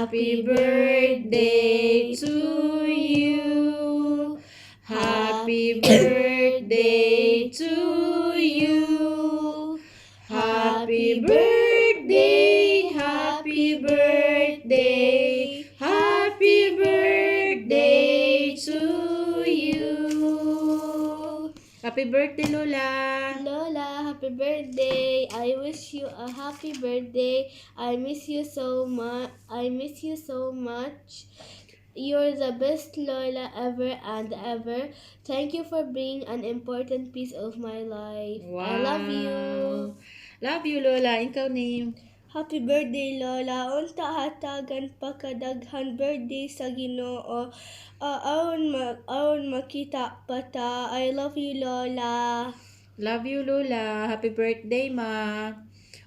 Happy birthday to you. Happy birthday to you. Happy birthday, happy birthday, happy birthday to you. Happy birthday, Lola. Lola, happy birthday. I wish you a happy birthday. I miss you so much. You're the best Lola ever and ever. Thank you for being an important piece of my life. I love you. Love you, Lola. Ikaw, name. Happy birthday, Lola. Unta hatagan pa kadaghan birthday sa Ginoo. Aron makita pa ta. I love you, Lola. Love you, Lola. Happy birthday, ma.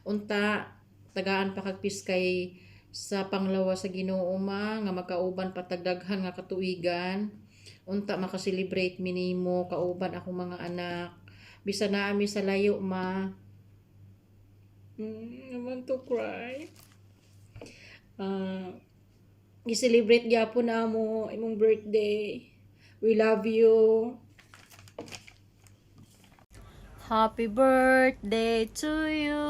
Unta, tagaan pa kagpis kay sa panglawa sa Ginoo, ma, nga makauban patagdaghan nga katuigan. Unta makaselebrate mi nimo kauban akong mga anak. Bisa na ami sa layo, ma. I want to cry. I-celebrate gyapon na mo imong birthday. We love you. Happy birthday to you.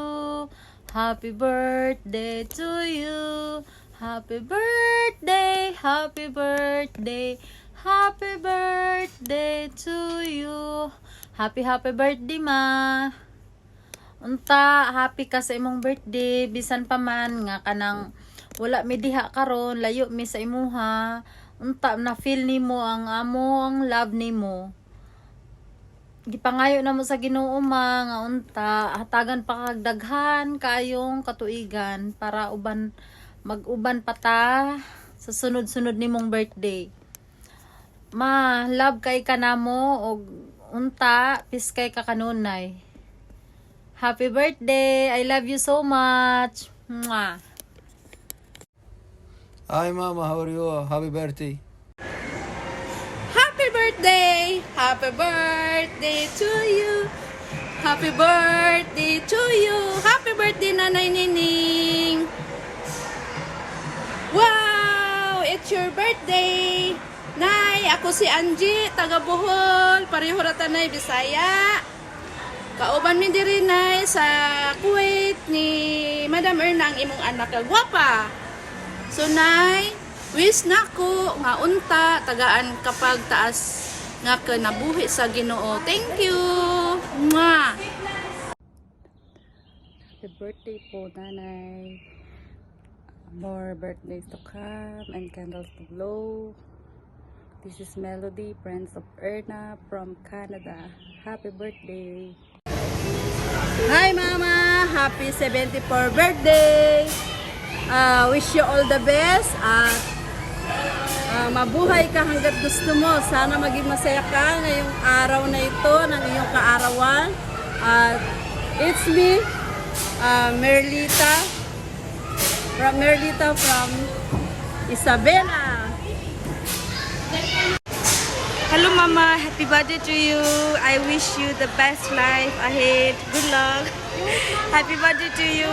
Happy birthday to you. Happy birthday, happy birthday, happy birthday to you. Happy birthday, ma. Unta, happy ka sa imong birthday. Bisan pa man nga kanang wala mi diha karon, layo mi sa imuha. Unta na feel nimo ang among love nimo. Gipangayo na mo sa Ginoo, ma, nga unta hatagan pa kag daghan kayong katuigan para mag-uban pa ta sa sunod-sunod nimong birthday. Ma, love kay ka namo og unta piskay ka kanunay. Happy birthday. I love you so much. Mwah. Hi Mama, how are you? Happy birthday. Happy birthday! Happy birthday to you! Happy birthday to you! Happy birthday, Nanay Nining! Wow! It's your birthday! Nay, ako si Angie, taga Bohol. Pareho ra ta, Nay, Bisaya. Kauban mi diri, Nay, sa Kuwait ni Madam Erna ang imong anak ka gwapa. So, Nay, wish na ko nga unta tagaan kapag taas nga kinabuhi sa Ginoo. Thank you. Mwah. Happy birthday po, Nanay. More birthdays to come and candles to blow. This is Melody, Friends of Erna from Canada. Happy birthday. Hi, Mama. Happy 74th birthday. Wish you all the best. Mabuhay ka hanggat gusto mo. Sana maging masaya ka ngayong araw na ito ng iyong kaarawan. It's me, Merlita from Isabela. Hello Mama, happy birthday to you. I wish you the best life ahead. Good luck. Happy birthday to you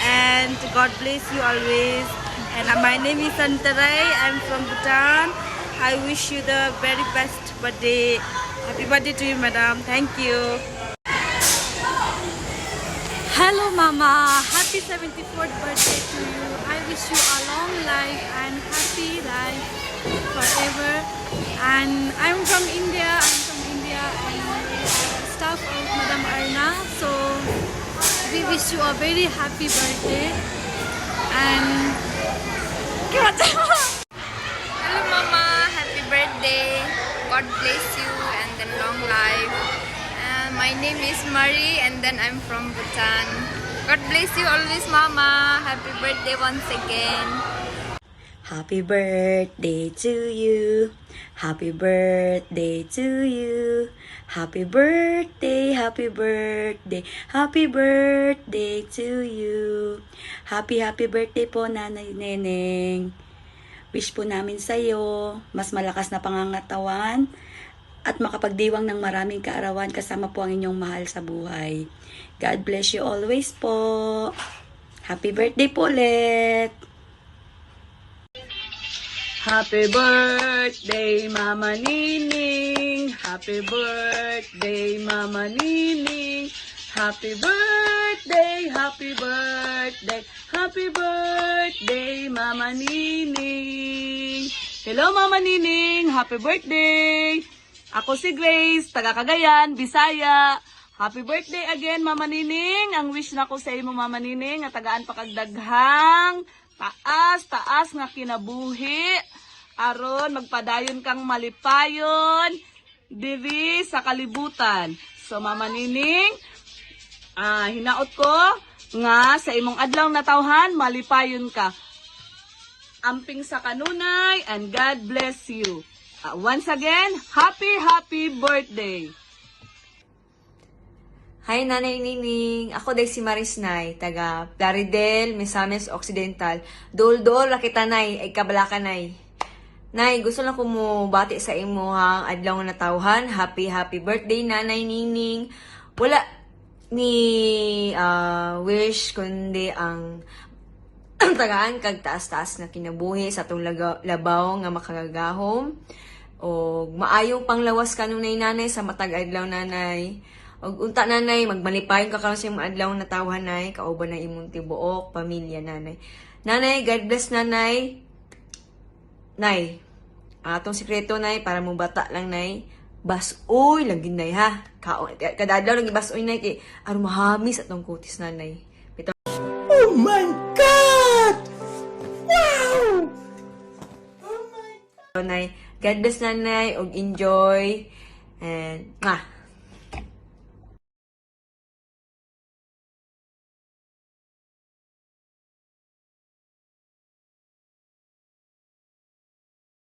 and God bless you always. And my name is Santaray. I'm from Bhutan. I wish you the very best birthday. Happy birthday to you, Madam. Thank you. Hello Mama, happy 74th birthday to you. I wish you a long life and happy life forever. And I'm from India and staff of Madam Erna. So we wish you a very happy birthday. And Hello Mama, happy birthday. God bless you and then long life. My name is Marie and then I'm from Bhutan. God bless you always Mama. Happy birthday once again. Happy birthday to you. Happy birthday to you. Happy birthday, happy birthday, happy birthday to you. Happy birthday po, Nanay Neneng. Wish po namin sa iyo mas malakas na pangangatawan at makapagdiwang ng maraming kaarawan kasama po ang inyong mahal sa buhay. God bless you always po. Happy birthday po ulit. Happy birthday, Mama Nining. Happy birthday, Mama Nining. Happy birthday, happy birthday, happy birthday, Mama Nining. Hello, Mama Nining. Happy birthday. Ako si Grace, taga Cagayan, Bisaya. Happy birthday again, Mama Nining. Ang wish na ko sa imo, Mama Nining, nga tagaan pa kag daghang taas nga kinabuhi. Aron magpadayon kang malipayon diri sa kalibutan. So, Mama Nining, hinaot ko nga sa imong adlaw na tawhan, malipayon ka. Amping sa kanunay, and God bless you. Once again, happy birthday! Hi, Nanay Nining. Ako day si Maris Nay, taga Plaridel, Misamis Occidental. Dol-dol, rakita Nay, ay kabalaka Nay. Nay, gusto lang ko mo bati sa imo hang adlaw na tawhan. Happy birthday, Nanay Nining. Wala ni wish kundi ang tagaan kag taas-taas na kinabuhi sa atong labaw nga makagagahom. O maayong panglawas kanunay nanay sa matag adlaw nanay. Og unta nanay, magmalipayon ka karon sa imong adlaw na tawhan nay, kauban na imong tibuok, pamilya nanay. Nanay, God bless nanay. Nay, atong sikreto nay para mo bata lang nay. Basoy lang gid nay ha. Kada adlaw lang basoy nay kay aron mahamis atong kutis nanay. Oh my God! Wow! Nay, God bless nanay og enjoy and